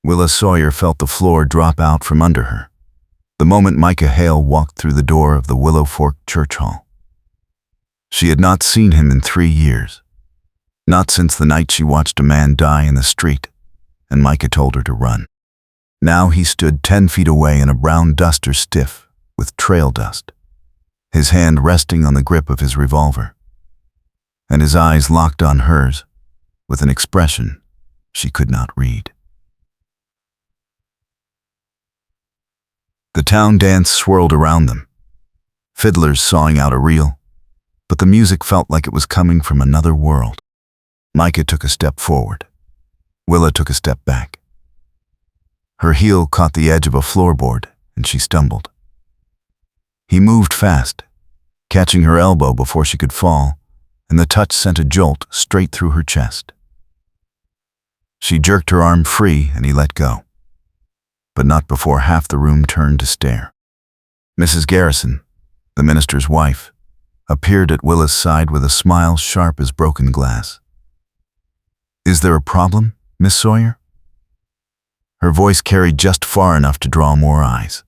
Willa Sawyer felt the floor drop out from under her, the moment Micah Hale walked through the door of the Willow Fork Church Hall. She had not seen him in 3 years, not since the night she watched a man die in the street, and Micah told her to run. Now he stood 10 feet away in a brown duster stiff with trail dust, his hand resting on the grip of his revolver, and his eyes locked on hers with an expression she could not read. The town dance swirled around them, fiddlers sawing out a reel, but the music felt like it was coming from another world. Micah took a step forward. Willa took a step back. Her heel caught the edge of a floorboard, and she stumbled. He moved fast, catching her elbow before she could fall, and the touch sent a jolt straight through her chest. She jerked her arm free, and he let go, but not before half the room turned to stare. Mrs. Garrison, the minister's wife, appeared at Willa's side with a smile sharp as broken glass. "Is there a problem, Miss Sawyer?" Her voice carried just far enough to draw more eyes.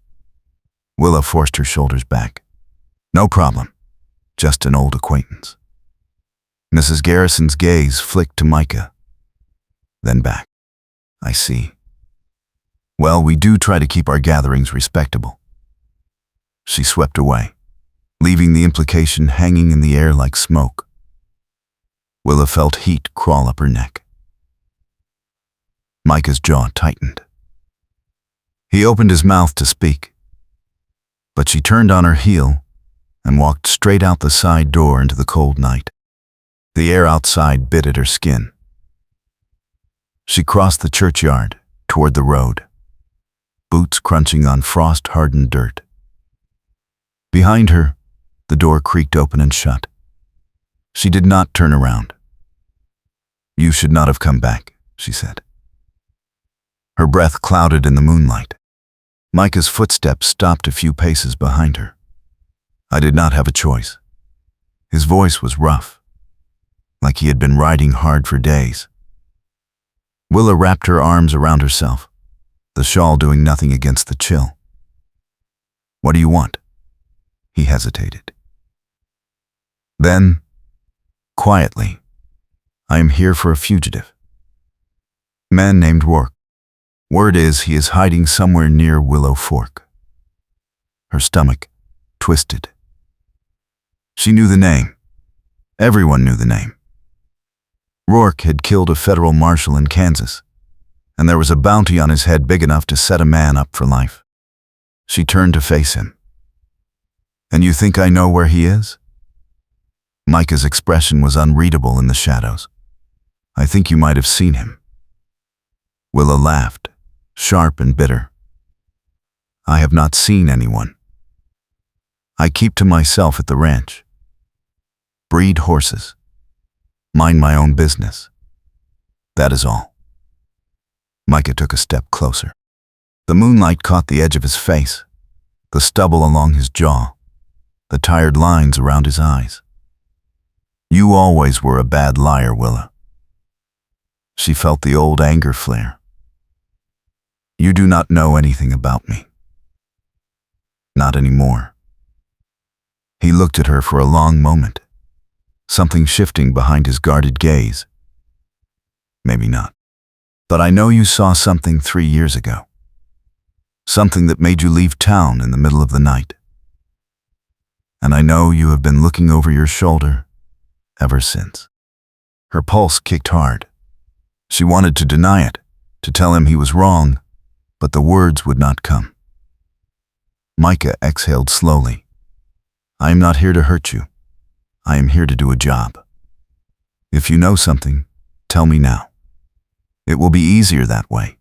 Willa forced her shoulders back. "No problem, just an old acquaintance." Mrs. Garrison's gaze flicked to Micah, then back. "I see. Well, we do try to keep our gatherings respectable." She swept away, leaving the implication hanging in the air like smoke. Willa felt heat crawl up her neck. Micah's jaw tightened. He opened his mouth to speak, but she turned on her heel and walked straight out the side door into the cold night. The air outside bit at her skin. She crossed the churchyard toward the road, boots crunching on frost-hardened dirt. Behind her, the door creaked open and shut. She did not turn around. "You should not have come back," she said. Her breath clouded in the moonlight. Micah's footsteps stopped a few paces behind her. "I did not have a choice." His voice was rough, like he had been riding hard for days. Willa wrapped her arms around herself, the shawl doing nothing against the chill. "What do you want?" He hesitated. Then, quietly, "I am here for a fugitive. Man named Rourke. Word is he is hiding somewhere near Willow Fork." Her stomach twisted. She knew the name. Everyone knew the name. Rourke had killed a federal marshal in Kansas, and there was a bounty on his head big enough to set a man up for life. She turned to face him. "And you think I know where he is?" Micah's expression was unreadable in the shadows. "I think you might have seen him." Willa laughed, sharp and bitter. "I have not seen anyone. I keep to myself at the ranch. Breed horses. Mind my own business. That is all." Micah took a step closer. The moonlight caught the edge of his face, the stubble along his jaw, the tired lines around his eyes. "You always were a bad liar, Willa." She felt the old anger flare. "You do not know anything about me. Not anymore." He looked at her for a long moment, something shifting behind his guarded gaze. "Maybe not. But I know you saw something 3 years ago. Something that made you leave town in the middle of the night. And I know you have been looking over your shoulder ever since." Her pulse kicked hard. She wanted to deny it, to tell him he was wrong, but the words would not come. Micah exhaled slowly. "I am not here to hurt you. I am here to do a job. If you know something, tell me now. It will be easier that way."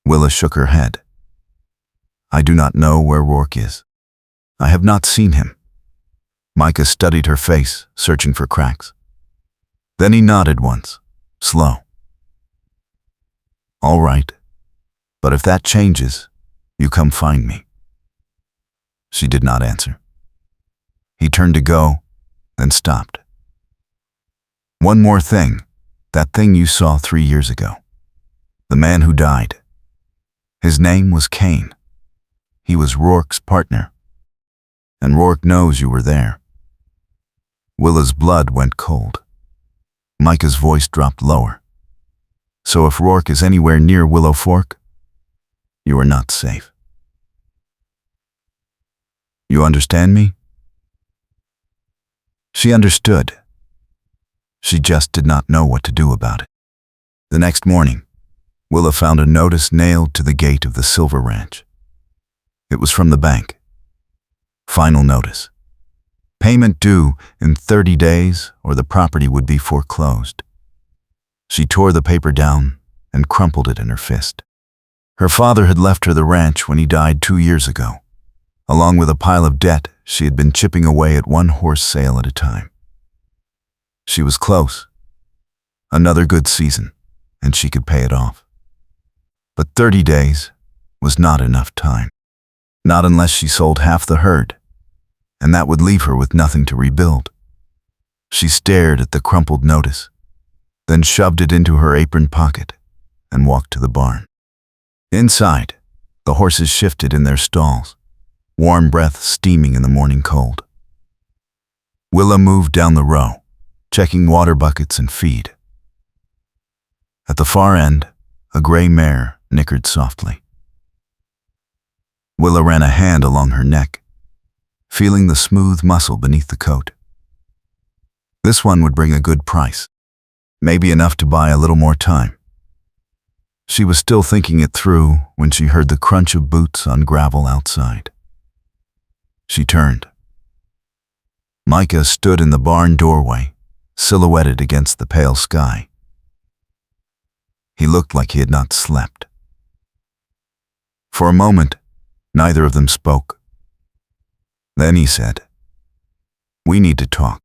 Willa shook her head. "I do not know where Rourke is. I have not seen him." Micah studied her face, searching for cracks. Then he nodded once, slow. "All right, but if that changes, you come find me." She did not answer. He turned to go, then stopped. "One more thing, that thing you saw 3 years ago. The man who died. His name was Kane. He was Rourke's partner. And Rourke knows you were there. Willa's blood went cold. Micah's voice dropped lower. So if Rourke is anywhere near Willow Fork, you are not safe. You understand me? She understood. She just did not know what to do about it. The next morning, Willa found a notice nailed to the gate of the Silver Ranch. It was from the bank. Final notice. Payment due in 30 days or the property would be foreclosed. She tore the paper down and crumpled it in her fist. Her father had left her the ranch when he died 2 years ago, along with a pile of debt she had been chipping away at one horse sale at a time. She was close. Another good season, and she could pay it off. But 30 days was not enough time. Not unless she sold half the herd, and that would leave her with nothing to rebuild. She stared at the crumpled notice, then shoved it into her apron pocket and walked to the barn. Inside, the horses shifted in their stalls, warm breath steaming in the morning cold. Willa moved down the row, checking water buckets and feed. At the far end, a gray mare nickered softly. Willa ran a hand along her neck, feeling the smooth muscle beneath the coat. This one would bring a good price, maybe enough to buy a little more time. She was still thinking it through when she heard the crunch of boots on gravel outside. She turned. Micah stood in the barn doorway, silhouetted against the pale sky. He looked like he had not slept. For a moment, neither of them spoke. Then he said, "We need to talk."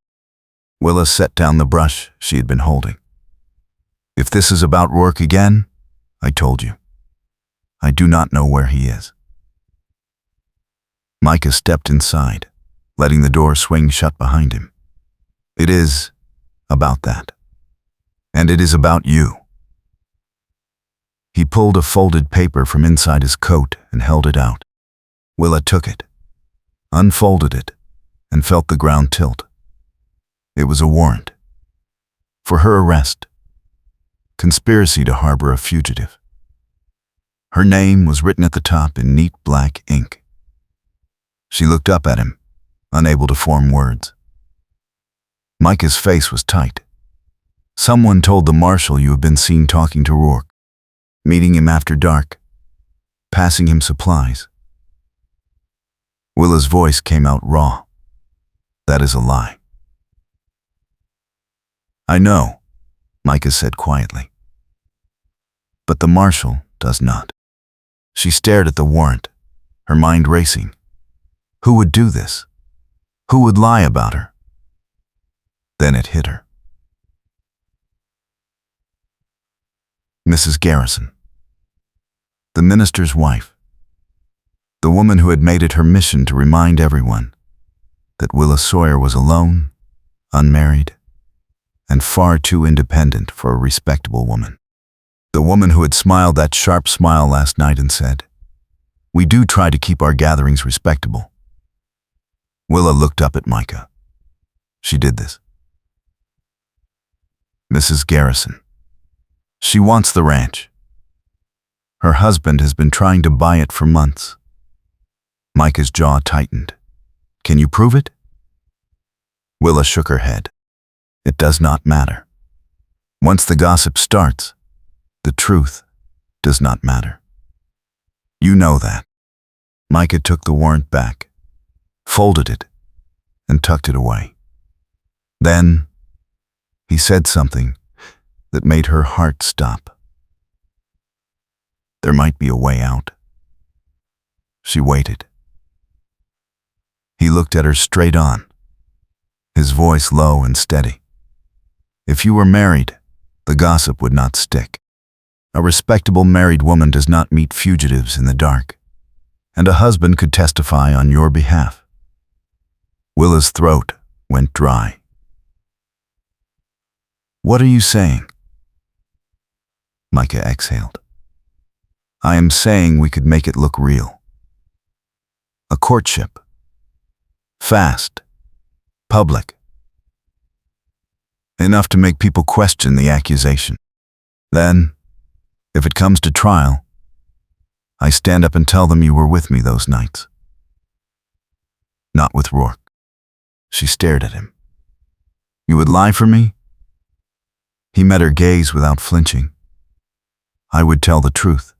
Willa set down the brush she had been holding. "If this is about Rourke again, I told you. I do not know where he is." Micah stepped inside, letting the door swing shut behind him. "It is about that. And it is about you." He pulled a folded paper from inside his coat and held it out. Willa took it, unfolded it, and felt the ground tilt. It was a warrant. For her arrest. Conspiracy to harbor a fugitive. Her name was written at the top in neat black ink. She looked up at him, unable to form words. Micah's face was tight. "Someone told the marshal you have been seen talking to Rourke, meeting him after dark, passing him supplies." Willa's voice came out raw. "That is a lie." "I know," Micah said quietly. "But the marshal does not." She stared at the warrant, her mind racing. Who would do this? Who would lie about her? Then it hit her. Mrs. Garrison. The minister's wife. The woman who had made it her mission to remind everyone that Willa Sawyer was alone, unmarried, and far too independent for a respectable woman. The woman who had smiled that sharp smile last night and said, "We do try to keep our gatherings respectable." Willa looked up at Micah. She did this. Mrs. Garrison. She wants the ranch. Her husband has been trying to buy it for months. Micah's jaw tightened. "Can you prove it?" Willa shook her head. "It does not matter. Once the gossip starts, the truth does not matter. You know that." Micah took the warrant back, folded it, and tucked it away. Then he said something that made her heart stop. There might be a way out. She waited. He looked at her straight on, his voice low and steady. "If you were married, the gossip would not stick. A respectable married woman does not meet fugitives in the dark, and a husband could testify on your behalf." Willa's throat went dry. "What are you saying?" Micah exhaled. I am saying we could make it look real. A courtship. Fast. Public. Enough to make people question the accusation. Then, if it comes to trial, I stand up and tell them you were with me those nights. Not with Rourke. She stared at him. You would lie for me? He met her gaze without flinching. I would tell the truth.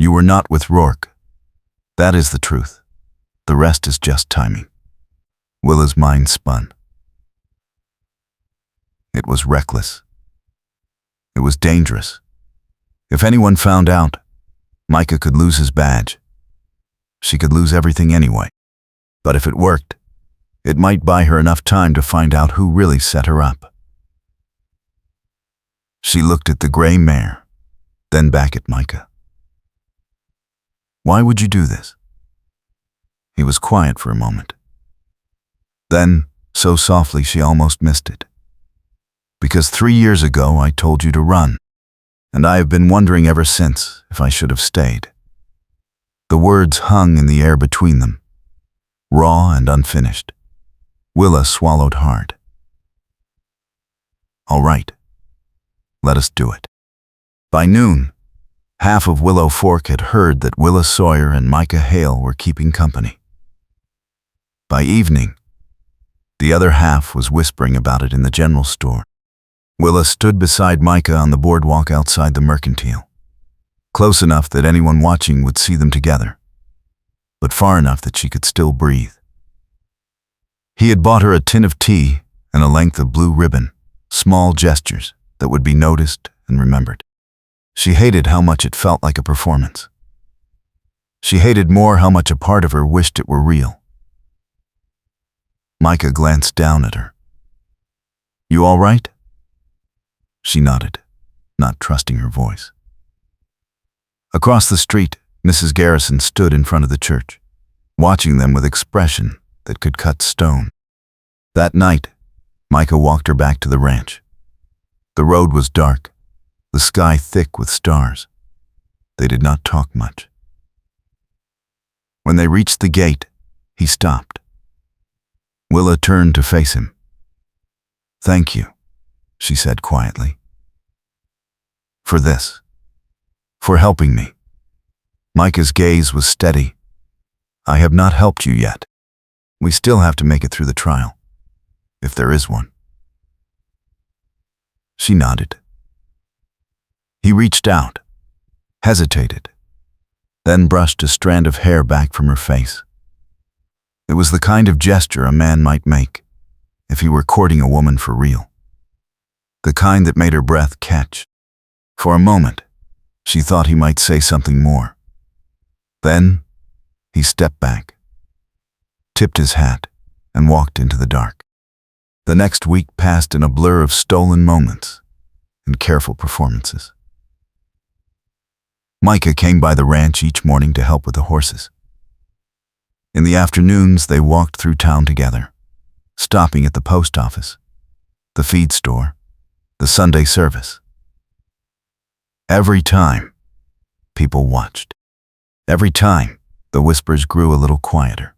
You were not with Rourke. That is the truth. The rest is just timing. Willa's mind spun. It was reckless. It was dangerous. If anyone found out, Micah could lose his badge. She could lose everything anyway. But if it worked, it might buy her enough time to find out who really set her up. She looked at the gray mare, then back at Micah. Why would you do this? He was quiet for a moment. Then, so softly she almost missed it. Because 3 years ago I told you to run, and I have been wondering ever since if I should have stayed. The words hung in the air between them, raw and unfinished. Willa swallowed hard. All right, let us do it. By noon, half of Willow Fork had heard that Willa Sawyer and Micah Hale were keeping company. By evening, the other half was whispering about it in the general store. Willa stood beside Micah on the boardwalk outside the Mercantile, close enough that anyone watching would see them together, but far enough that she could still breathe. He had bought her a tin of tea and a length of blue ribbon, small gestures that would be noticed and remembered. She hated how much it felt like a performance. She hated more how much a part of her wished it were real. Micah glanced down at her. You all right? She nodded, not trusting her voice. Across the street, Mrs. Garrison stood in front of the church, watching them with expression that could cut stone. That night, Micah walked her back to the ranch. The road was dark, the sky thick with stars. They did not talk much. When they reached the gate, he stopped. Willa turned to face him. Thank you, she said quietly. For this. For helping me. Micah's gaze was steady. I have not helped you yet. We still have to make it through the trial, if there is one. She nodded. He reached out, hesitated, then brushed a strand of hair back from her face. It was the kind of gesture a man might make if he were courting a woman for real. The kind that made her breath catch. For a moment, she thought he might say something more. Then, he stepped back, tipped his hat, and walked into the dark. The next week passed in a blur of stolen moments and careful performances. Micah came by the ranch each morning to help with the horses. In the afternoons, they walked through town together, stopping at the post office, the feed store, the Sunday service. Every time, people watched. Every time, the whispers grew a little quieter.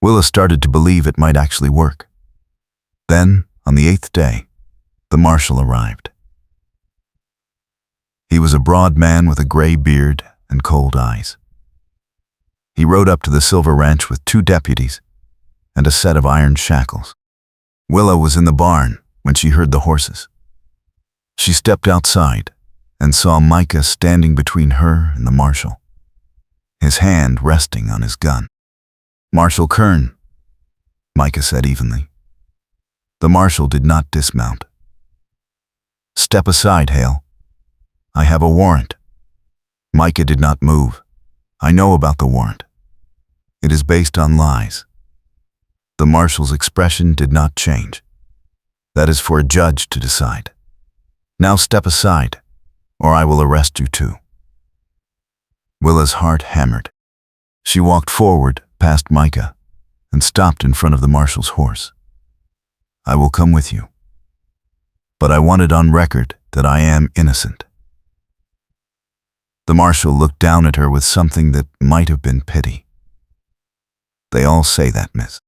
Willa started to believe it might actually work. Then, on the 8th day, the marshal arrived. He was a broad man with a gray beard and cold eyes. He rode up to the Silver Ranch with 2 deputies and a set of iron shackles. Willa was in the barn when she heard the horses. She stepped outside and saw Micah standing between her and the marshal, his hand resting on his gun. Marshal Kern, Micah said evenly. The marshal did not dismount. Step aside, Hale. I have a warrant. Micah did not move. I know about the warrant. It is based on lies. The marshal's expression did not change. That is for a judge to decide. Now step aside, or I will arrest you too. Willa's heart hammered. She walked forward past Micah and stopped in front of the marshal's horse. I will come with you. But I want it on record that I am innocent. The marshal looked down at her with something that might have been pity. "They all say that, miss."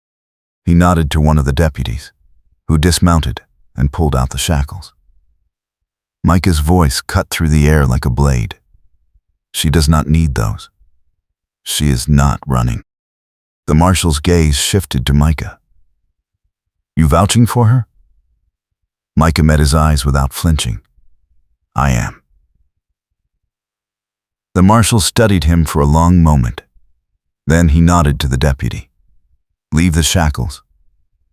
He nodded to one of the deputies, who dismounted and pulled out the shackles. Micah's voice cut through the air like a blade. "She does not need those. She is not running." The marshal's gaze shifted to Micah. "You vouching for her?" Micah met his eyes without flinching. "I am." The marshal studied him for a long moment. Then he nodded to the deputy. "Leave the shackles.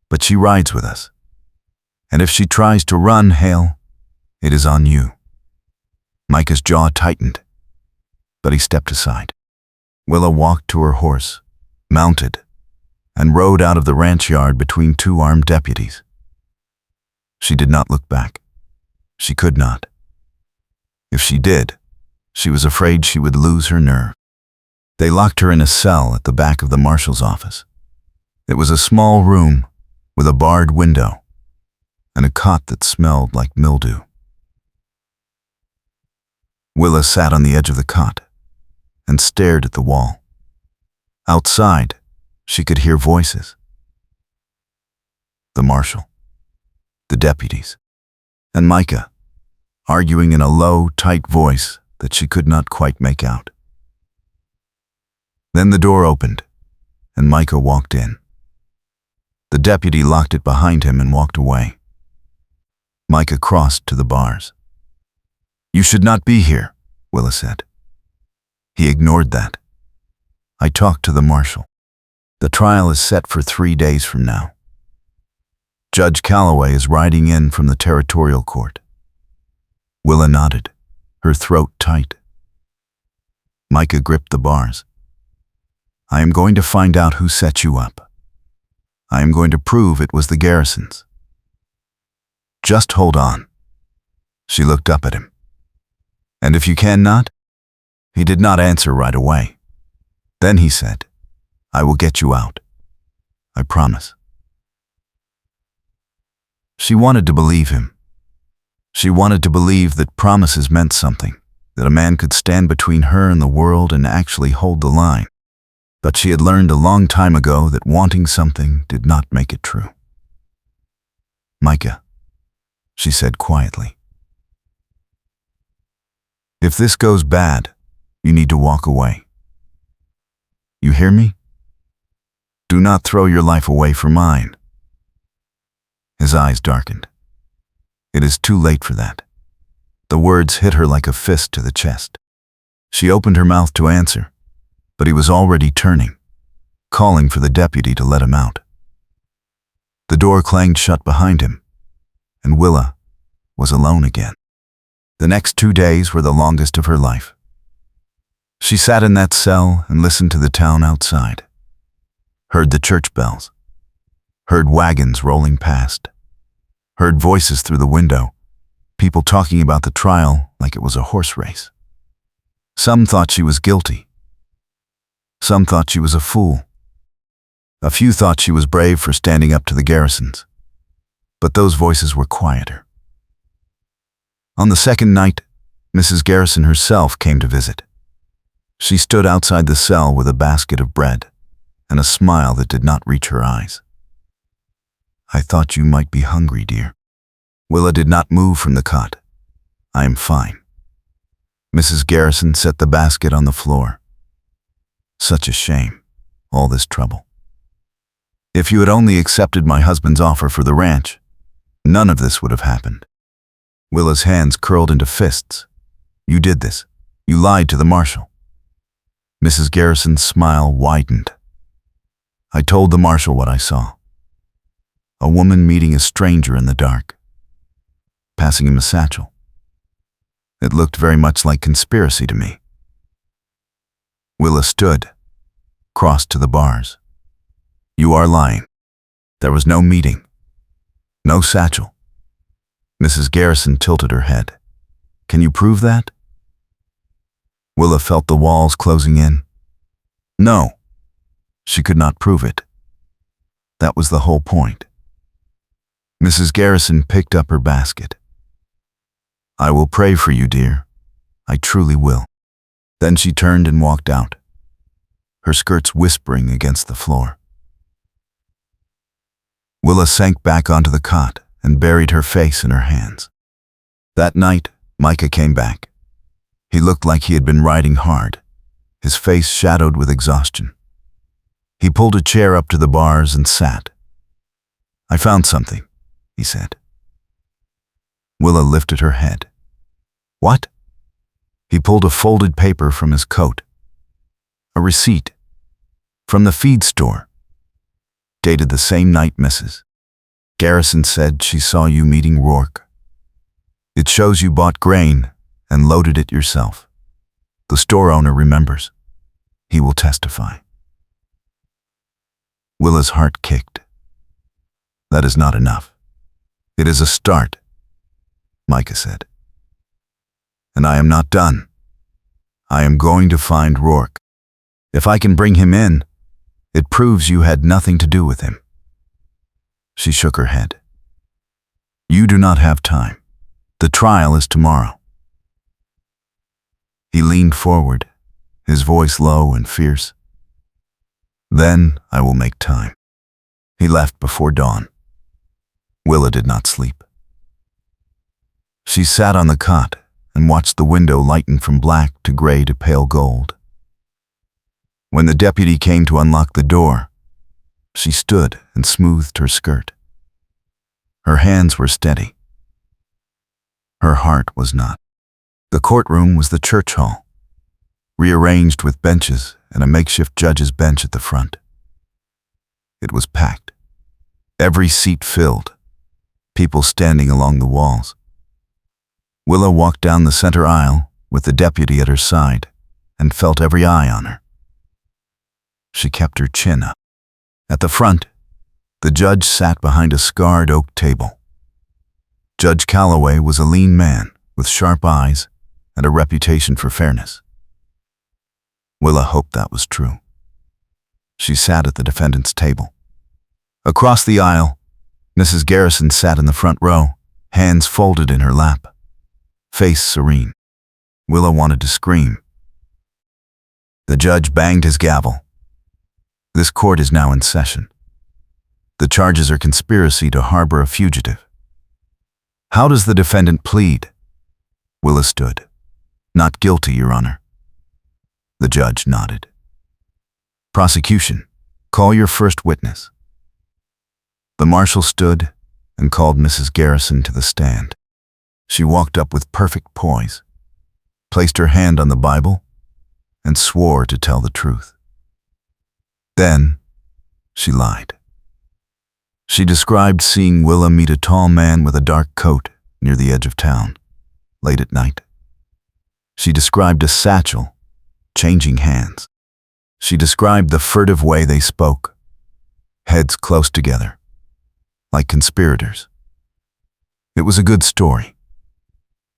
But she rides with us. And if she tries to run, Hale, it is on you." Micah's jaw tightened, but he stepped aside. Willa walked to her horse, mounted, and rode out of the ranch yard between two armed deputies. She did not look back. She could not. If she did, she was afraid she would lose her nerve. They locked her in a cell at the back of the marshal's office. It was a small room with a barred window and a cot that smelled like mildew. Willa sat on the edge of the cot and stared at the wall. Outside, she could hear voices. The marshal, the deputies, and Micah, arguing in a low, tight voice that she could not quite make out. Then the door opened, and Micah walked in. The deputy locked it behind him and walked away. Micah crossed to the bars. "You should not be here," Willa said. He ignored that. "I talked to the marshal. The trial is set for 3 days from now. Judge Calloway is riding in from the territorial court." Willa nodded, her throat tight. Micah gripped the bars. "I am going to find out who set you up. I am going to prove it was the Garrisons. Just hold on." She looked up at him. "And if you cannot?" He did not answer right away. Then he said, "I will get you out. I promise." She wanted to believe him. She wanted to believe that promises meant something, that a man could stand between her and the world and actually hold the line. But she had learned a long time ago that wanting something did not make it true. "Micah," she said quietly, "if this goes bad, you need to walk away. You hear me? Do not throw your life away for mine." His eyes darkened. "It is too late for that." The words hit her like a fist to the chest. She opened her mouth to answer, but he was already turning, calling for the deputy to let him out. The door clanged shut behind him, and Willa was alone again. The next 2 days were the longest of her life. She sat in that cell and listened to the town outside, heard the church bells, heard wagons rolling past, heard voices through the window, people talking about the trial like it was a horse race. Some thought she was guilty. Some thought she was a fool. A few thought she was brave for standing up to the Garrisons. But those voices were quieter. On the second night, Mrs. Garrison herself came to visit. She stood outside the cell with a basket of bread and a smile that did not reach her eyes. "I thought you might be hungry, dear." Willa did not move from the cot. "I am fine." Mrs. Garrison set the basket on the floor. "Such a shame, all this trouble. If you had only accepted my husband's offer for the ranch, none of this would have happened." Willa's hands curled into fists. "You did this. You lied to the marshal." Mrs. Garrison's smile widened. "I told the marshal what I saw. A woman meeting a stranger in the dark, passing him a satchel. It looked very much like conspiracy to me." Willa stood, crossed to the bars. "You are lying. There was no meeting. No satchel." Mrs. Garrison tilted her head. "Can you prove that?" Willa felt the walls closing in. No, she could not prove it. That was the whole point. Mrs. Garrison picked up her basket. "I will pray for you, dear. I truly will." Then she turned and walked out, her skirts whispering against the floor. Willa sank back onto the cot and buried her face in her hands. That night, Micah came back. He looked like he had been riding hard, his face shadowed with exhaustion. He pulled a chair up to the bars and sat. "I found something," he said. Willa lifted her head. "What?" He pulled a folded paper from his coat. A receipt. From the feed store. Dated the same night Mrs. Garrison said she saw you meeting Rourke. It shows you bought grain and loaded it yourself. The store owner remembers. He will testify. Willa's heart kicked. "That is not enough." "It is a start," Micah said. "And I am not done. I am going to find Rourke. If I can bring him in, it proves you had nothing to do with him." She shook her head. "You do not have time. The trial is tomorrow." He leaned forward, his voice low and fierce. "Then I will make time." He left before dawn. Willa did not sleep. She sat on the cot and watched the window lighten from black to gray to pale gold. When the deputy came to unlock the door, she stood and smoothed her skirt. Her hands were steady. Her heart was not. The courtroom was the church hall, rearranged with benches and a makeshift judge's bench at the front. It was packed, every seat filled, people standing along the walls. Willa walked down the center aisle with the deputy at her side and felt every eye on her. She kept her chin up. At the front, the judge sat behind a scarred oak table. Judge Calloway was a lean man with sharp eyes and a reputation for fairness. Willa hoped that was true. She sat at the defendant's table. Across the aisle, Mrs. Garrison sat in the front row, hands folded in her lap, face serene. Willa wanted to scream. The judge banged his gavel. "This court is now in session. The charges are conspiracy to harbor a fugitive." "How does the defendant plead?" Willa stood. "Not guilty, Your Honor." The judge nodded. "Prosecution, call your first witness." The marshal stood and called Mrs. Garrison to the stand. She walked up with perfect poise, placed her hand on the Bible, and swore to tell the truth. Then, she lied. She described seeing Willa meet a tall man with a dark coat near the edge of town, late at night. She described a satchel, changing hands. She described the furtive way they spoke, heads close together, like conspirators. It was a good story.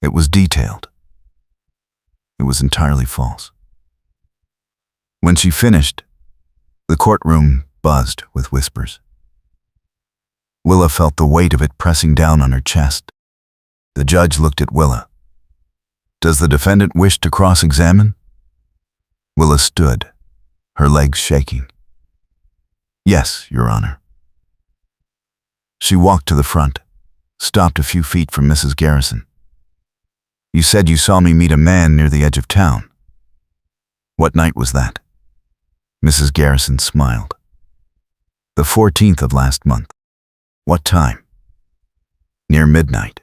It was detailed. It was entirely false. When she finished, the courtroom buzzed with whispers. Willa felt the weight of it pressing down on her chest. The judge looked at Willa. "Does the defendant wish to cross-examine?" Willa stood, her legs shaking. "Yes, Your Honor." She walked to the front, stopped a few feet from Mrs. Garrison. "You said you saw me meet a man near the edge of town. What night was that?" Mrs. Garrison smiled. "The 14th of last month." "What time?" "Near midnight."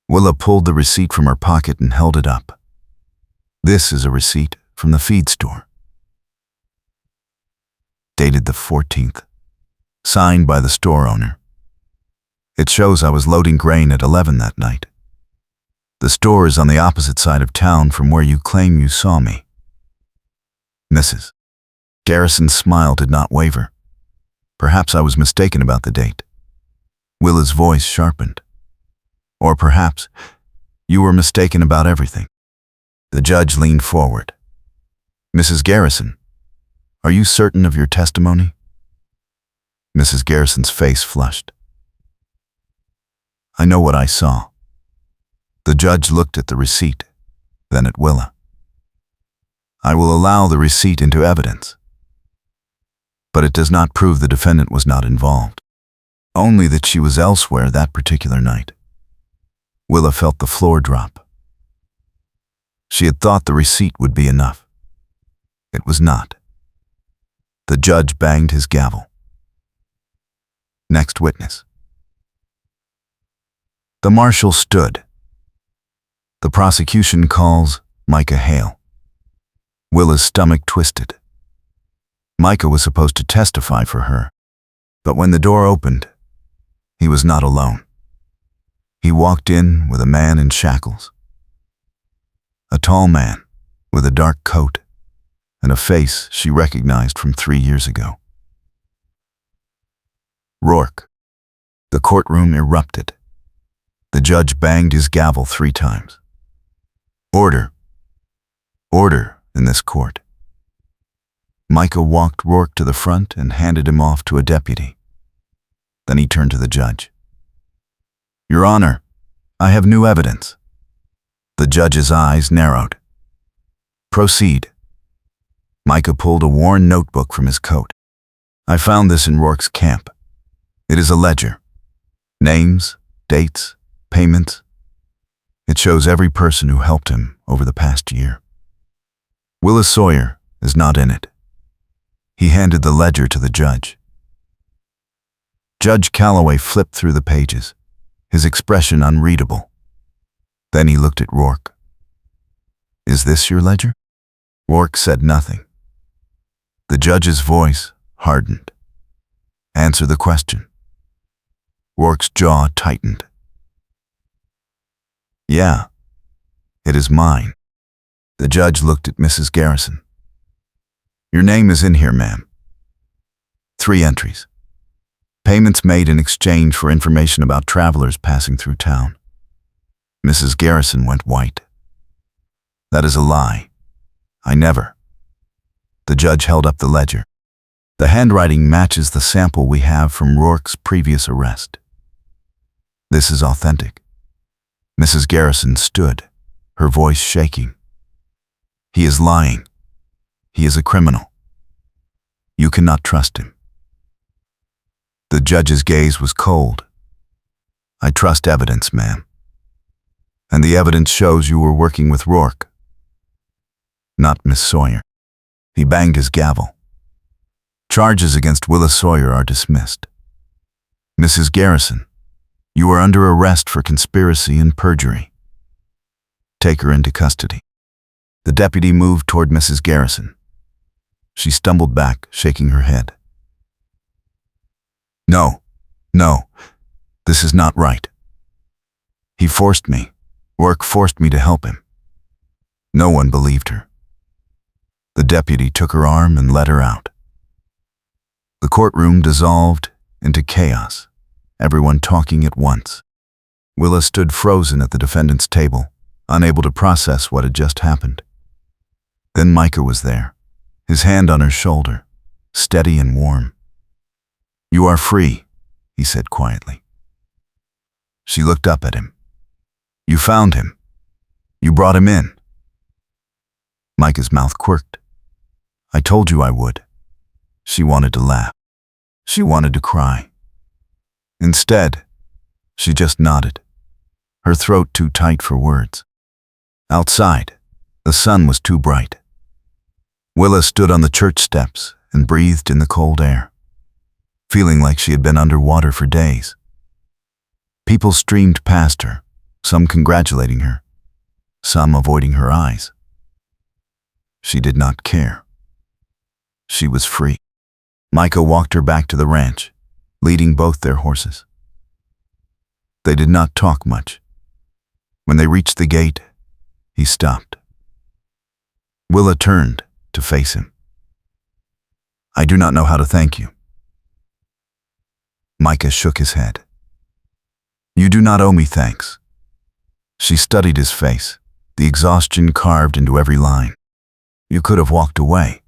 Willa pulled the receipt from her pocket and held it up. "This is a receipt from the feed store. Dated the 14th. Signed by the store owner. It shows I was loading grain at 11 that night. The store is on the opposite side of town from where you claim you saw me." Mrs. Garrison's smile did not waver. "Perhaps I was mistaken about the date." Willa's voice sharpened. "Or perhaps you were mistaken about everything." The judge leaned forward. "Mrs. Garrison, are you certain of your testimony?" Mrs. Garrison's face flushed. "I know what I saw." The judge looked at the receipt, then at Willa. I will allow the receipt into evidence. But it does not prove the defendant was not involved, only that she was elsewhere that particular night. Willa felt the floor drop. She had thought the receipt would be enough. It was not. The judge banged his gavel. Next witness. The marshal stood. The prosecution calls Micah Hale. Willa's stomach twisted. Micah was supposed to testify for her, but when the door opened, he was not alone. He walked in with a man in shackles. A tall man with a dark coat and a face she recognized from 3 years ago. Rourke. The courtroom erupted. The judge banged his gavel 3 times. Order. Order in this court. Micah walked Rourke to the front and handed him off to a deputy. Then he turned to the judge. Your Honor, I have new evidence. The judge's eyes narrowed. Proceed. Micah pulled a worn notebook from his coat. I found this in Rourke's camp. It is a ledger. Names, dates, payments. It shows every person who helped him over the past year. Willa Sawyer is not in it. He handed the ledger to the judge. Judge Calloway flipped through the pages, his expression unreadable. Then he looked at Rourke. Is this your ledger? Rourke said nothing. The judge's voice hardened. Answer the question. Rourke's jaw tightened. Yeah, it is mine. The judge looked at Mrs. Garrison. Your name is in here, ma'am. 3 entries. Payments made in exchange for information about travelers passing through town. Mrs. Garrison went white. That is a lie. I never. The judge held up the ledger. The handwriting matches the sample we have from Rourke's previous arrest. This is authentic. Mrs. Garrison stood, her voice shaking. He is lying. He is a criminal. You cannot trust him. The judge's gaze was cold. I trust evidence, ma'am. And the evidence shows you were working with Rourke, not Miss Sawyer. He banged his gavel. Charges against Willa Sawyer are dismissed. Mrs. Garrison, you are under arrest for conspiracy and perjury. Take her into custody. The deputy moved toward Mrs. Garrison. She stumbled back, shaking her head. No, this is not right. He forced me. Rourke forced me to help him. No one believed her. The deputy took her arm and led her out. The courtroom dissolved into chaos, everyone talking at once. Willa stood frozen at the defendant's table, unable to process what had just happened. Then Micah was there, his hand on her shoulder, steady and warm. You are free, he said quietly. She looked up at him. You found him. You brought him in. Micah's mouth quirked. I told you I would. She wanted to laugh. She wanted to cry. Instead, she just nodded, her throat too tight for words. Outside, the sun was too bright. Willa stood on the church steps and breathed in the cold air, feeling like she had been underwater for days. People streamed past her, some congratulating her, some avoiding her eyes. She did not care. She was free. Micah walked her back to the ranch, leading both their horses. They did not talk much. When they reached the gate, he stopped. Willa turned to face him. I do not know how to thank you. Micah shook his head. You do not owe me thanks. She studied his face, the exhaustion carved into every line. You could have walked away.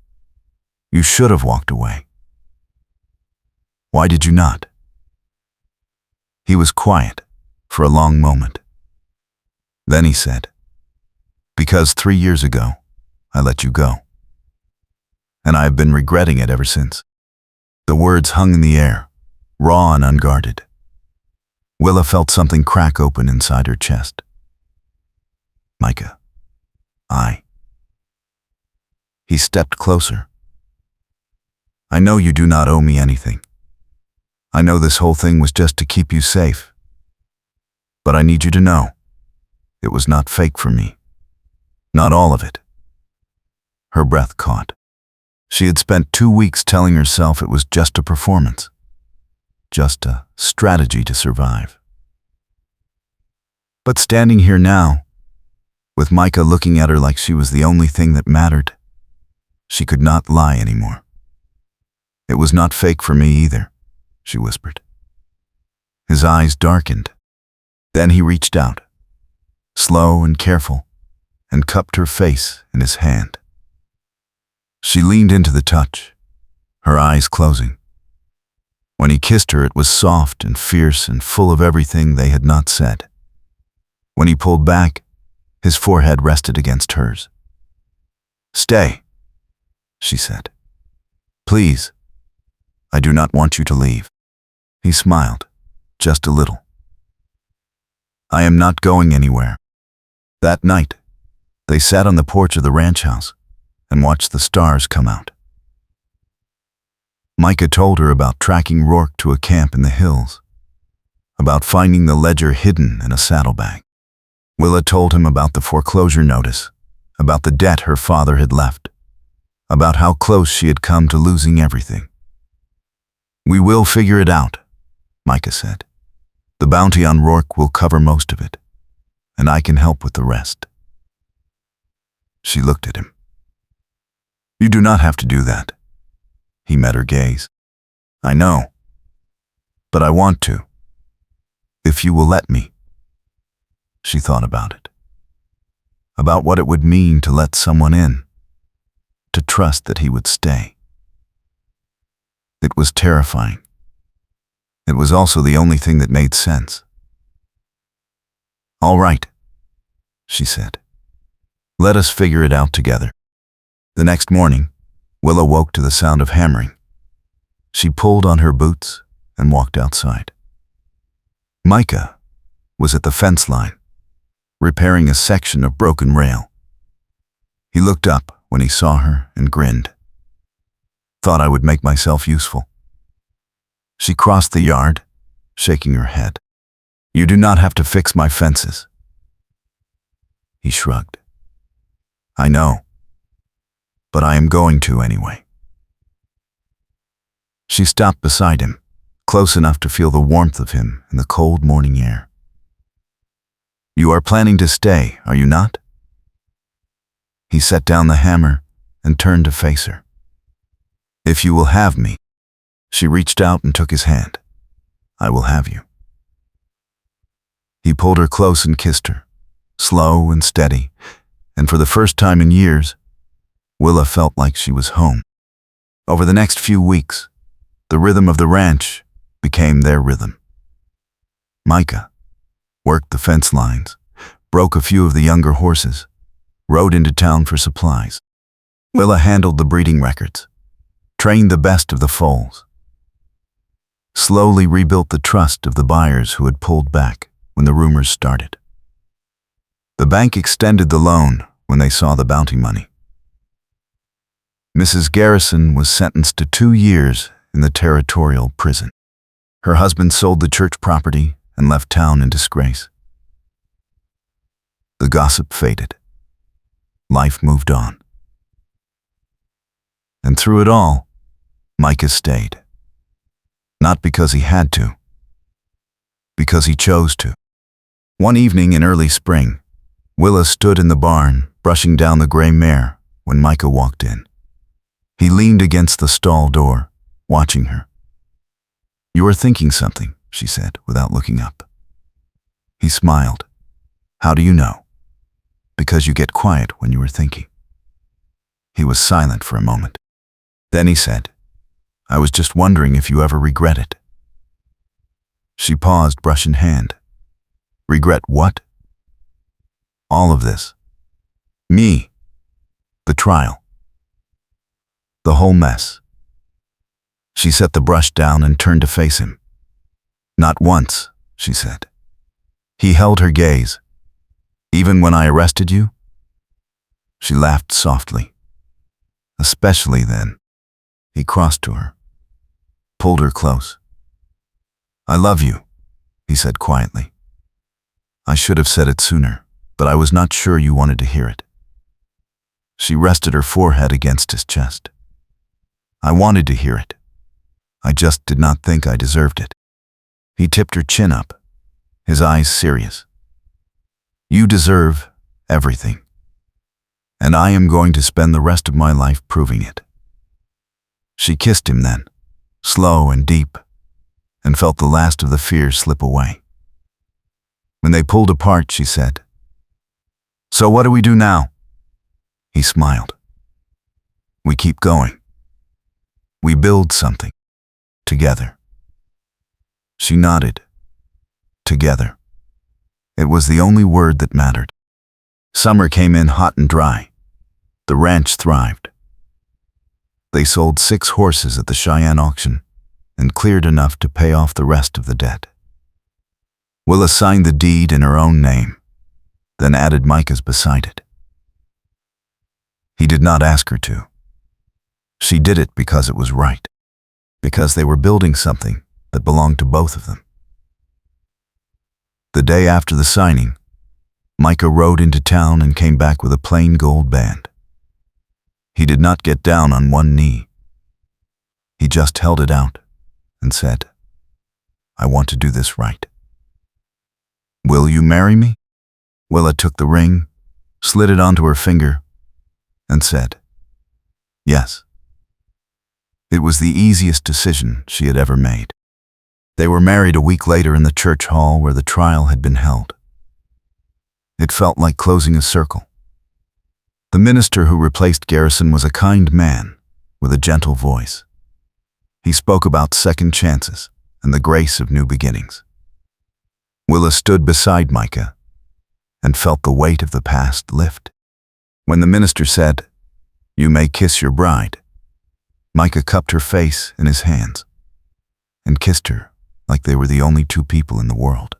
You should have walked away. Why did you not? He was quiet for a long moment. Then he said, because 3 years ago, I let you go. and I have been regretting it ever since." The words hung in the air, raw and unguarded. Willa felt something crack open inside her chest. "Micah, He stepped closer. "I know you do not owe me anything. I know this whole thing was just to keep you safe. But I need you to know, it was not fake for me. Not all of it." Her breath caught. She had spent 2 weeks telling herself it was just a performance, just a strategy to survive. But standing here now, with Micah looking at her like she was the only thing that mattered, she could not lie anymore. "It was not fake for me either," she whispered. His eyes darkened. Then he reached out, slow and careful, and cupped her face in his hand. She leaned into the touch, her eyes closing. When he kissed her, it was soft and fierce and full of everything they had not said. When he pulled back, his forehead rested against hers. "Stay," she said. "Please, I do not want you to leave." He smiled, just a little. "I am not going anywhere." That night, they sat on the porch of the ranch house and watched the stars come out. Micah told her about tracking Rourke to a camp in the hills, about finding the ledger hidden in a saddlebag. Willa told him about the foreclosure notice, about the debt her father had left, about how close she had come to losing everything. "We will figure it out," Micah said. "The bounty on Rourke will cover most of it, and I can help with the rest." She looked at him. "You do not have to do that." He met her gaze. "I know, but I want to. If you will let me." She thought about it, about what it would mean to let someone in, to trust that he would stay. It was terrifying. It was also the only thing that made sense. "All right," she said. "Let us figure it out together." The next morning, Willa woke to the sound of hammering. She pulled on her boots and walked outside. Micah was at the fence line, repairing a section of broken rail. He looked up when he saw her and grinned. "Thought I would make myself useful." She crossed the yard, shaking her head. "You do not have to fix my fences." He shrugged. "I know, but I am going to anyway." She stopped beside him, close enough to feel the warmth of him in the cold morning air. "You are planning to stay, are you not?" He set down the hammer and turned to face her. "If you will have me." She reached out and took his hand. "I will have you." He pulled her close and kissed her, slow and steady, and for the first time in years, Willa felt like she was home. Over the next few weeks, the rhythm of the ranch became their rhythm. Micah worked the fence lines, broke a few of the younger horses, rode into town for supplies. Willa handled the breeding records, trained the best of the foals, slowly rebuilt the trust of the buyers who had pulled back when the rumors started. The bank extended the loan when they saw the bounty money. Mrs. Garrison was sentenced to 2 years in the territorial prison. Her husband sold the church property and left town in disgrace. The gossip faded. Life moved on. And through it all, Micah stayed. Not because he had to, because he chose to. One evening in early spring, Willa stood in the barn, brushing down the gray mare, when Micah walked in. He leaned against the stall door, watching her. "You are thinking something," she said, without looking up. He smiled. "How do you know?" "Because you get quiet when you are thinking." He was silent for a moment. Then he said, "I was just wondering if you ever regret it." She paused, brush in hand. "Regret what?" "All of this. Me. The trial. the whole mess. She set the brush down and turned to face him. "Not once," she said. He held her gaze. "Even when I arrested you?" She laughed softly. "Especially then." He crossed to her, pulled her close. "I love you," he said quietly. "I should have said it sooner, but I was not sure you wanted to hear it." She rested her forehead against his chest. "I wanted to hear it. I just did not think I deserved it." He tipped her chin up, his eyes serious. "You deserve everything, and I am going to spend the rest of my life proving it." She kissed him then, slow and deep, and felt the last of the fear slip away. When they pulled apart, she said, "So what do we do now?" He smiled. "We keep going. We build something. Together." She nodded. Together. It was the only word that mattered. Summer came in hot and dry. The ranch thrived. They sold 6 horses at the Cheyenne auction and cleared enough to pay off the rest of the debt. Willa signed the deed in her own name, then added Micah's beside it. He did not ask her to. She did it because it was right, because they were building something that belonged to both of them. The day after the signing, Micah rode into town and came back with a plain gold band. He did not get down on one knee. He just held it out and said, "I want to do this right. Will you marry me?" Willa took the ring, slid it onto her finger, and said, "Yes." It was the easiest decision she had ever made. They were married a week later in the church hall where the trial had been held. It felt like closing a circle. The minister who replaced Garrison was a kind man with a gentle voice. He spoke about second chances and the grace of new beginnings. Willa stood beside Micah and felt the weight of the past lift. When the minister said, "You may kiss your bride," Micah cupped her face in his hands and kissed her like they were the only 2 people in the world.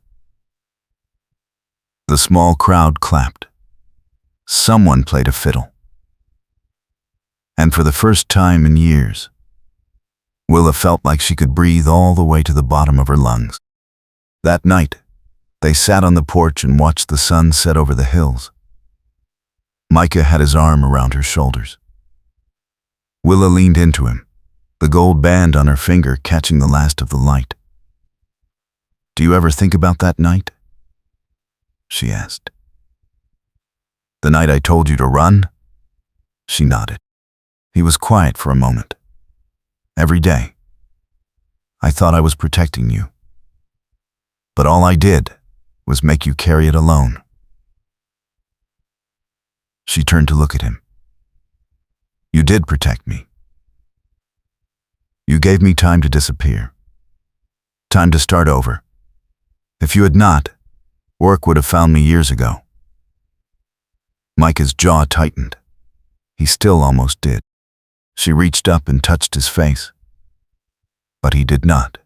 The small crowd clapped. Someone played a fiddle. And for the first time in years, Willa felt like she could breathe all the way to the bottom of her lungs. That night, they sat on the porch and watched the sun set over the hills. Micah had his arm around her shoulders. Willa leaned into him, the gold band on her finger catching the last of the light. "Do you ever think about that night?" she asked. "The night I told you to run?" She nodded. He was quiet for a moment. "Every day. I thought I was protecting you. But all I did was make you carry it alone." She turned to look at him. "You did protect me. You gave me time to disappear. Time to start over. If you had not, work would have found me years ago." Micah's jaw tightened. He still almost did. She reached up and touched his face. But he did not.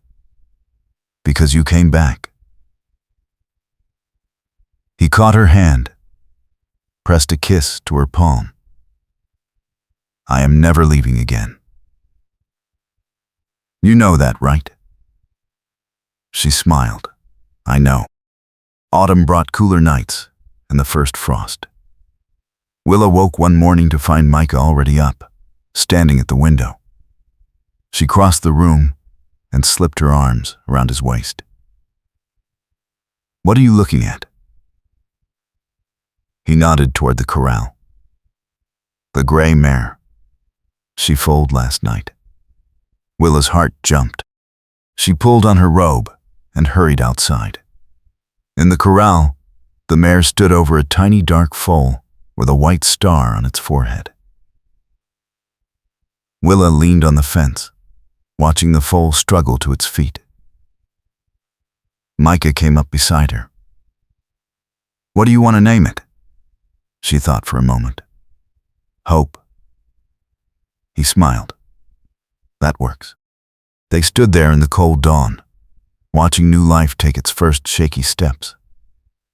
"Because you came back." He caught her hand, pressed a kiss to her palm. "I am never leaving again. You know that, right?" She smiled. "I know." Autumn brought cooler nights and the first frost. Willa woke one morning to find Micah already up, standing at the window. She crossed the room and slipped her arms around his waist. "What are you looking at?" He nodded toward the corral. "The gray mare. She foaled last night." Willa's heart jumped. She pulled on her robe and hurried outside. In the corral, the mare stood over a tiny dark foal with a white star on its forehead. Willa leaned on the fence, watching the foal struggle to its feet. Micah came up beside her. "What do you want to name it?" She thought for a moment. "Hope." He smiled. That works. They stood there in the cold dawn, watching new life take its first shaky steps,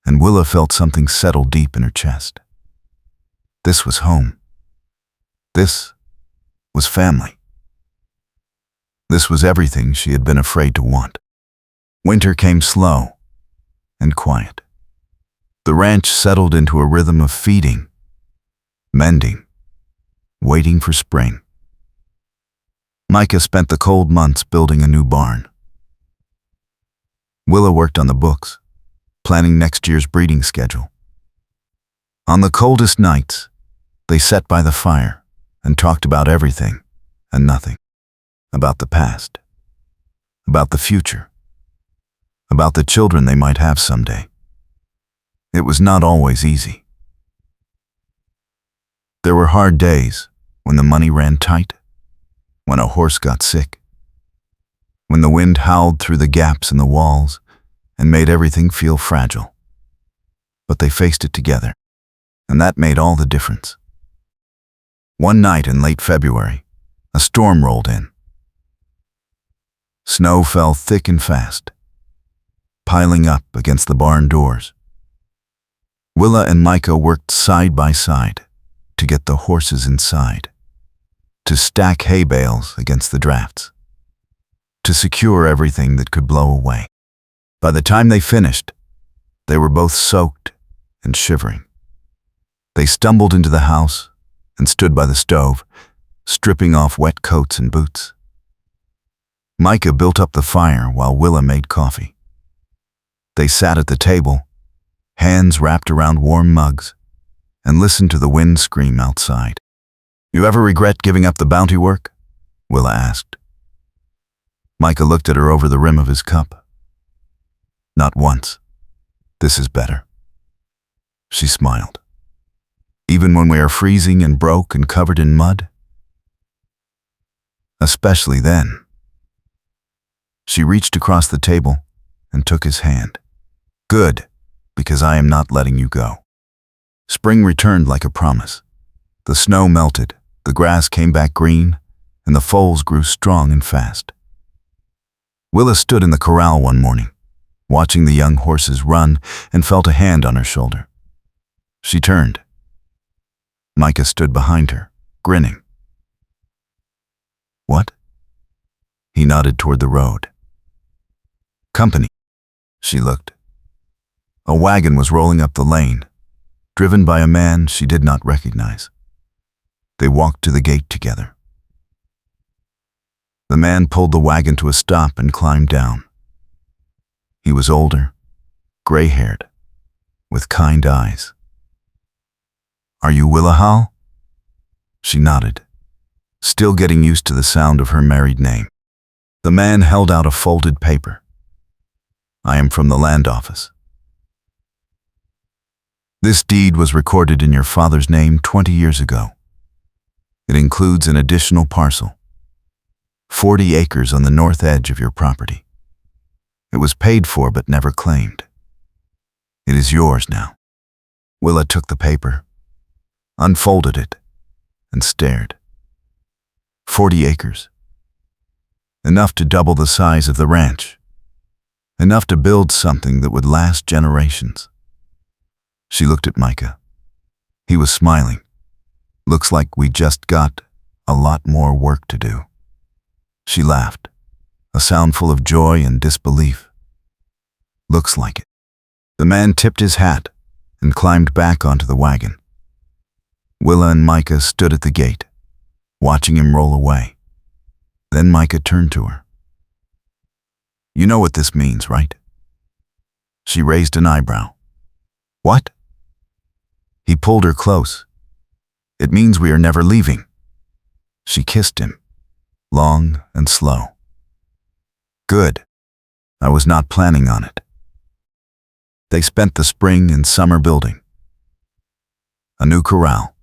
and Willa felt something settle deep in her chest. This was home. This was family. This was everything she had been afraid to want. Winter came slow and quiet. The ranch settled into a rhythm of feeding, mending, waiting for spring. Micah spent the cold months building a new barn. Willa worked on the books, planning next year's breeding schedule. On the coldest nights, they sat by the fire and talked about everything and nothing. About the past, about the future, about the children they might have someday. It was not always easy. There were hard days when the money ran tight, when a horse got sick, when the wind howled through the gaps in the walls and made everything feel fragile. But they faced it together, and that made all the difference. One night in late February, a storm rolled in. Snow fell thick and fast, piling up against the barn doors. Willa and Micah worked side by side to get the horses inside, to stack hay bales against the drafts, to secure everything that could blow away. By the time they finished, they were both soaked and shivering. They stumbled into the house and stood by the stove, stripping off wet coats and boots. Micah built up the fire while Willa made coffee. They sat at the table, hands wrapped around warm mugs, and listened to the wind scream outside. "You ever regret giving up the bounty work?" Willa asked. Micah looked at her over the rim of his cup. "Not once. This is better." She smiled. "Even when we are freezing and broke and covered in mud?" "Especially then." She reached across the table and took his hand. "Good, because I am not letting you go." Spring returned like a promise. The snow melted, the grass came back green, and the foals grew strong and fast. Willa stood in the corral one morning, watching the young horses run, and felt a hand on her shoulder. She turned. Micah stood behind her, grinning. "What?" He nodded toward the road. "Company." She looked. A wagon was rolling up the lane, driven by a man she did not recognize. They walked to the gate together. The man pulled the wagon to a stop and climbed down. He was older, gray-haired, with kind eyes. "Are you Willa Hall?" She nodded, still getting used to the sound of her married name. The man held out a folded paper. "I am from the land office. This deed was recorded in your father's name 20 years ago. It includes an additional parcel, 40 acres on the north edge of your property. It was paid for but never claimed. It is yours now." Willa took the paper, unfolded it, and stared. 40 acres. Enough to double the size of the ranch. Enough to build something that would last generations. She looked at Micah. He was smiling. "Looks like we just got a lot more work to do." She laughed, a sound full of joy and disbelief. "Looks like it." The man tipped his hat and climbed back onto the wagon. Willa and Micah stood at the gate, watching him roll away. Then Micah turned to her. "You know what this means, right?" She raised an eyebrow. "What?" He pulled her close. "It means we are never leaving." She kissed him, long and slow. "Good. I was not planning on it." They spent the spring and summer building. A new corral,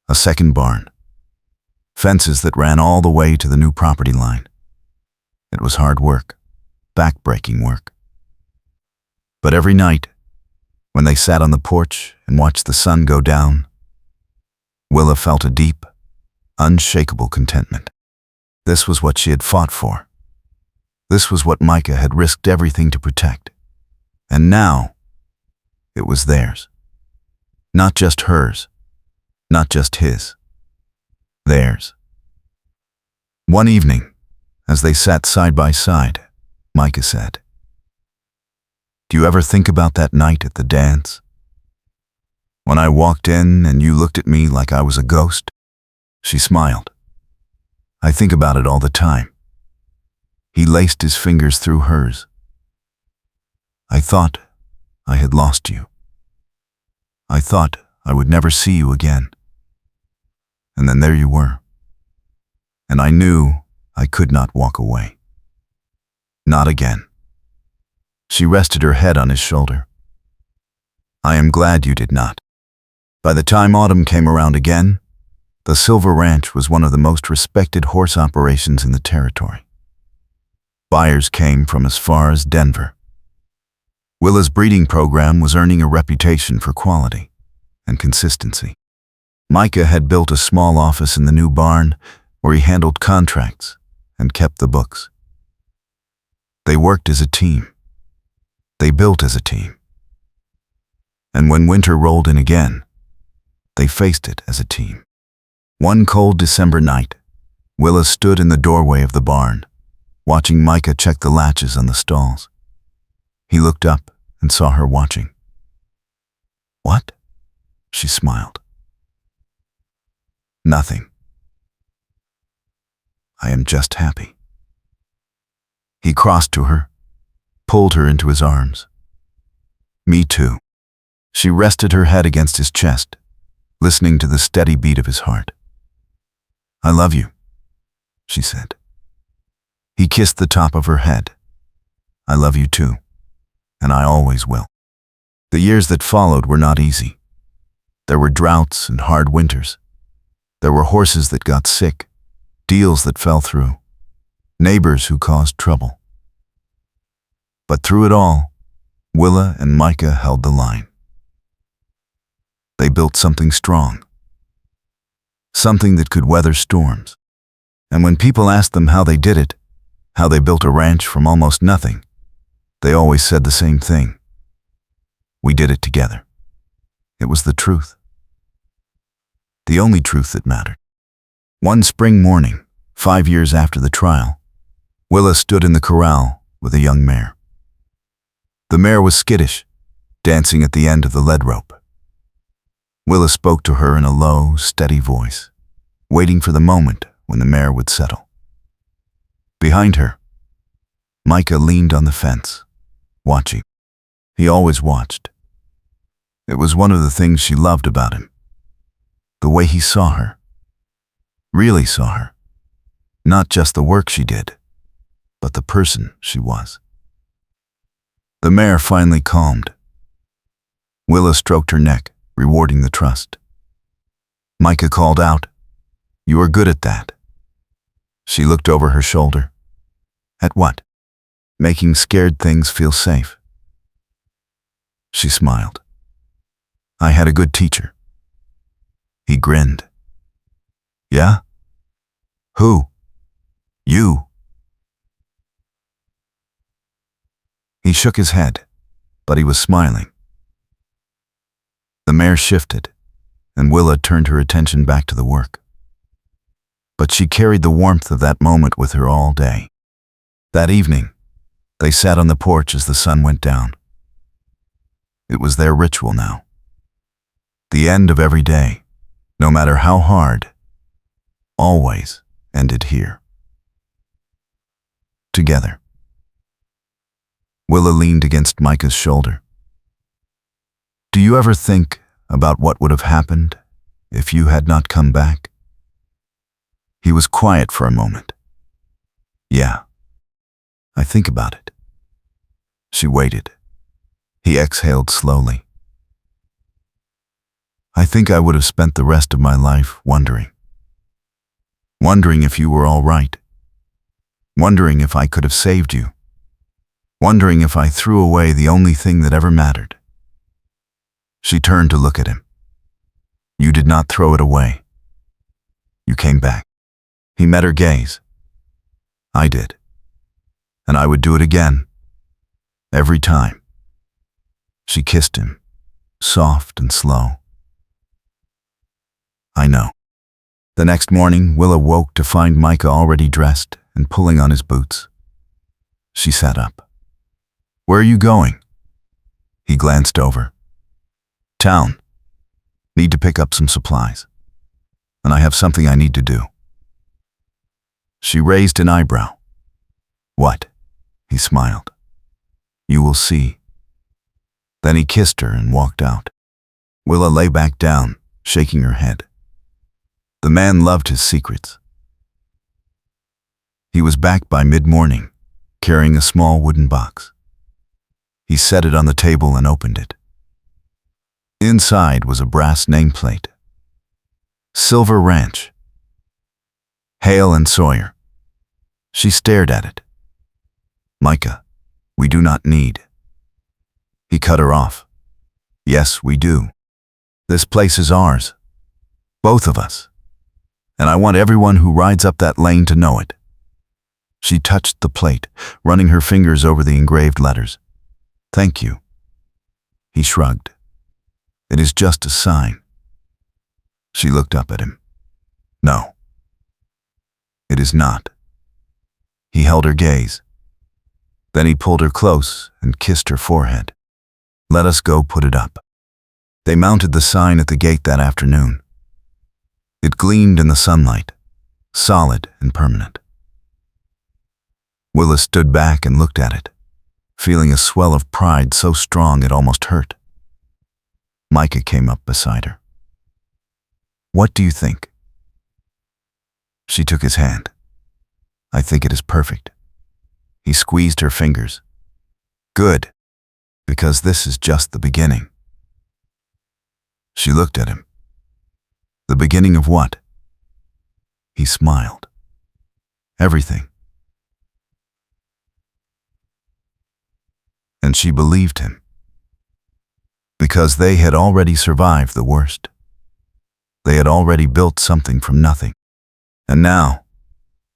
a second barn, fences that ran all the way to the new property line. It was hard work, back-breaking work. But every night, when they sat on the porch and watched the sun go down, Willa felt a deep, unshakable contentment. This was what she had fought for. This was what Micah had risked everything to protect. And now, it was theirs. Not just hers, not just his. Theirs. One evening, as they sat side by side, Micah said, "Do you ever think about that night at the dance? When I walked in and you looked at me like I was a ghost?" She smiled. "I think about it all the time." He laced his fingers through hers. "I thought I had lost you. I thought I would never see you again. And then there you were. And I knew I could not walk away. Not again." She rested her head on his shoulder. "I am glad you did not." By the time autumn came around again, the Silver Ranch was one of the most respected horse operations in the territory. Buyers came from as far as Denver. Willa's breeding program was earning a reputation for quality and consistency. Micah had built a small office in the new barn where he handled contracts and kept the books. They worked as a team. They built as a team. And when winter rolled in again, they faced it as a team. One cold December night, Willa stood in the doorway of the barn, watching Micah check the latches on the stalls. He looked up and saw her watching. "What?" She smiled. "Nothing. I am just happy." He crossed to her, pulled her into his arms. "Me too." She rested her head against his chest, listening to the steady beat of his heart. "I love you," she said. He kissed the top of her head. "I love you too, and I always will." The years that followed were not easy. There were droughts and hard winters. There were horses that got sick, deals that fell through, neighbors who caused trouble. But through it all, Willa and Micah held the line. They built something strong, something that could weather storms. And when people asked them how they did it, how they built a ranch from almost nothing, they always said the same thing: "We did it together." It was the truth. The only truth that mattered. One spring morning, 5 years after the trial, Willa stood in the corral with a young mare. The mare was skittish, dancing at the end of the lead rope. Willa spoke to her in a low, steady voice, waiting for the moment when the mare would settle. Behind her, Micah leaned on the fence, watching. He always watched. It was one of the things she loved about him. The way he saw her. Really saw her. Not just the work she did, but the person she was. The mare finally calmed. Willa stroked her neck, rewarding the trust. Micah called out, "You are good at that." She looked over her shoulder. "At what?" "Making scared things feel safe." She smiled. "I had a good teacher." He grinned. "Yeah? Who?" "You." He shook his head, but he was smiling. The mare shifted, and Willa turned her attention back to the work. But she carried the warmth of that moment with her all day. That evening, they sat on the porch as the sun went down. It was their ritual now. The end of every day, no matter how hard, always ended here. Together. Willa leaned against Micah's shoulder. "Do you ever think about what would have happened if you had not come back?" He was quiet for a moment. "Yeah, I think about it." She waited. He exhaled slowly. "I think I would have spent the rest of my life wondering. Wondering if you were all right. Wondering if I could have saved you. Wondering if I threw away the only thing that ever mattered." She turned to look at him. "You did not throw it away. You came back. He met her gaze. I did. And I would do it again. Every time. She kissed him, soft and slow. I know. The next morning, Willa woke to find Micah already dressed and pulling on his boots. She sat up. Where are you going? He glanced over. Town. Need to pick up some supplies. And I have something I need to do. She raised an eyebrow. What? He smiled. You will see. Then he kissed her and walked out. Willa lay back down, shaking her head. The man loved his secrets. He was back by mid-morning, carrying a small wooden box. He set it on the table and opened it. Inside was a brass nameplate. Silver Ranch. Hale and Sawyer. She stared at it. Micah, we do not need. He cut her off. Yes, we do. This place is ours. Both of us. And I want everyone who rides up that lane to know it. She touched the plate, running her fingers over the engraved letters. Thank you. He shrugged. It is just a sign. She looked up at him. No. It is not. He held her gaze. Then he pulled her close and kissed her forehead. Let us go put it up. They mounted the sign at the gate that afternoon. It gleamed in the sunlight, solid and permanent. Willa stood back and looked at it, feeling a swell of pride so strong it almost hurt. Micah came up beside her. What do you think? She took his hand. I think it is perfect. He squeezed her fingers. Good, because this is just the beginning. She looked at him. The beginning of what? He smiled. Everything. And she believed him. Because they had already survived the worst. They had already built something from nothing. And now,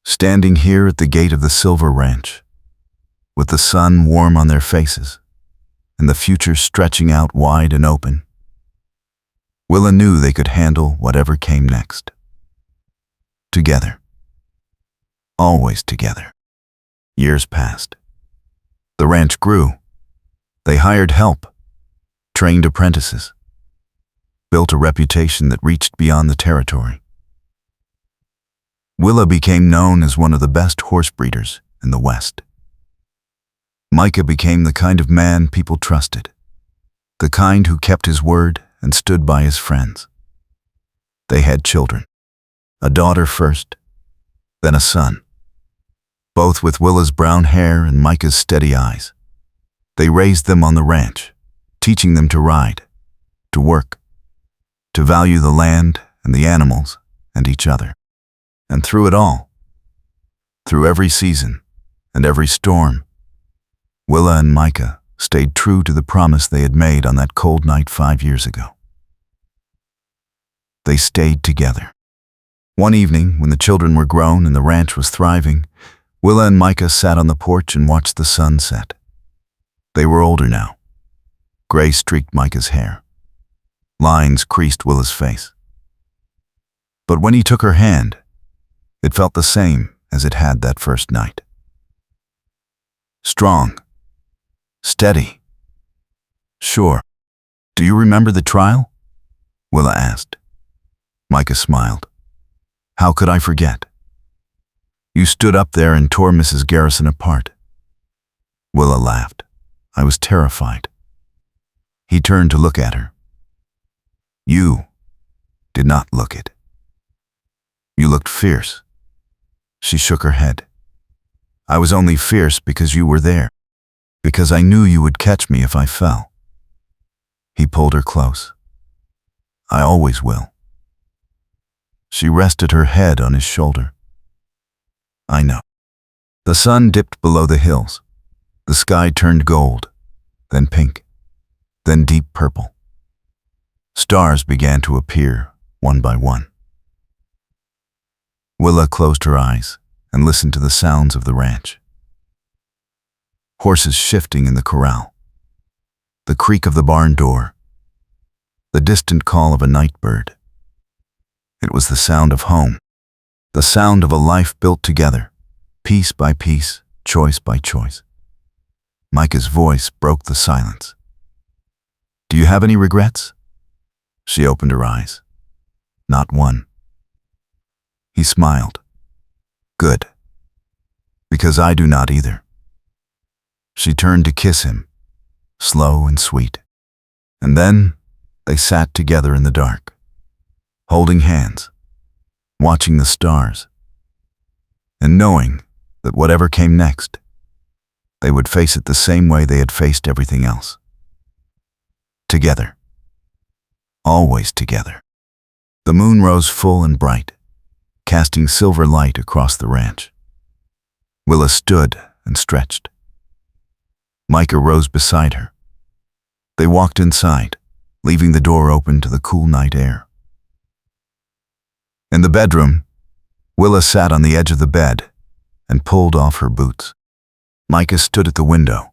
standing here at the gate of the Silver Ranch, with the sun warm on their faces, and the future stretching out wide and open, Willa knew they could handle whatever came next. Together. Always together. Years passed. The ranch grew. They hired help, trained apprentices, built a reputation that reached beyond the territory. Willa became known as one of the best horse breeders in the West. Micah became the kind of man people trusted, the kind who kept his word and stood by his friends. They had children, a daughter first, then a son, both with Willa's brown hair and Micah's steady eyes. They raised them on the ranch, teaching them to ride, to work, to value the land and the animals and each other. And through it all, through every season and every storm, Willa and Micah stayed true to the promise they had made on that cold night 5 years ago. They stayed together. One evening, when the children were grown and the ranch was thriving, Willa and Micah sat on the porch and watched the sun set. They were older now. Gray streaked Micah's hair. Lines creased Willa's face. But when he took her hand, it felt the same as it had that first night. Strong. Steady. Sure. Do you remember the trial? Willa asked. Micah smiled. How could I forget? You stood up there and tore Mrs. Garrison apart. Willa laughed. I was terrified. He turned to look at her. You did not look it. You looked fierce. She shook her head. I was only fierce because you were there, because I knew you would catch me if I fell. He pulled her close. I always will. She rested her head on his shoulder. I know. The sun dipped below the hills. The sky turned gold, then pink, then deep purple. Stars began to appear one by one. Willa closed her eyes and listened to the sounds of the ranch. Horses shifting in the corral, the creak of the barn door, the distant call of a night bird. It was the sound of home, the sound of a life built together, piece by piece, choice by choice. Micah's voice broke the silence. "Do you have any regrets?" She opened her eyes. "Not one." He smiled. "Good. Because I do not either." She turned to kiss him, slow and sweet. And then they sat together in the dark, holding hands, watching the stars, and knowing that whatever came next, they would face it the same way they had faced everything else. Together. Always together. The moon rose full and bright, casting silver light across the ranch. Willa stood and stretched. Micah rose beside her. They walked inside, leaving the door open to the cool night air. In the bedroom, Willa sat on the edge of the bed and pulled off her boots. Micah stood at the window,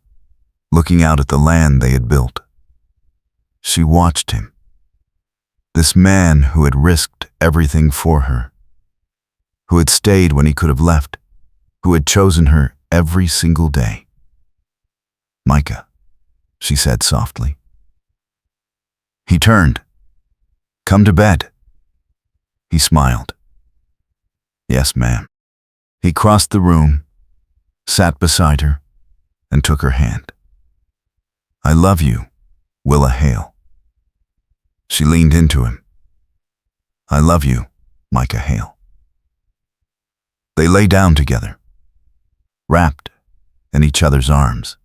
looking out at the land they had built. She watched him. This man who had risked everything for her, who had stayed when he could have left, who had chosen her every single day. "Micah," she said softly. He turned. "Come to bed." He smiled. "Yes, ma'am." He crossed the room, sat beside her, and took her hand. "I love you, Willa Hale." She leaned into him. "I love you, Micah Hale." They lay down together, wrapped in each other's arms,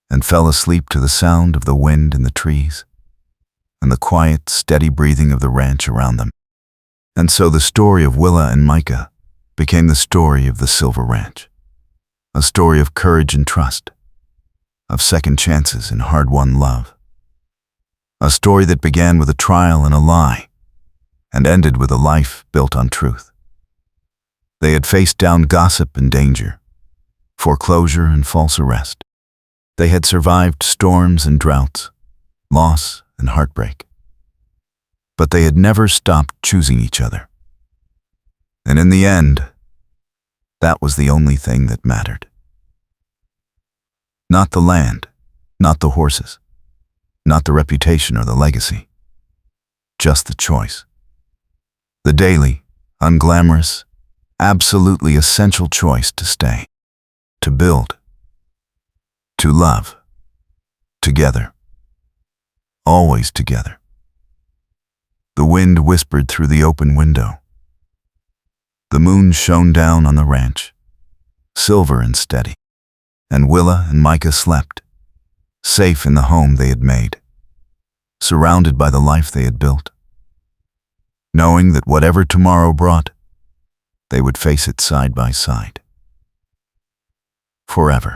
and fell asleep to the sound of the wind in the trees and the quiet, steady breathing of the ranch around them. And so the story of Willa and Micah became the story of the Silver Ranch, a story of courage and trust, of second chances and hard-won love, a story that began with a trial and a lie and ended with a life built on truth. They had faced down gossip and danger, foreclosure and false arrest. They had survived storms and droughts, loss and heartbreak. But they had never stopped choosing each other. And in the end, that was the only thing that mattered. Not the land, not the horses, not the reputation or the legacy. Just the choice. The daily, unglamorous, absolutely essential choice to stay, to build, to love, together, always together. The wind whispered through the open window. The moon shone down on the ranch, silver and steady, and Willa and Micah slept, safe in the home they had made, surrounded by the life they had built, knowing that whatever tomorrow brought, they would face it side by side. Forever.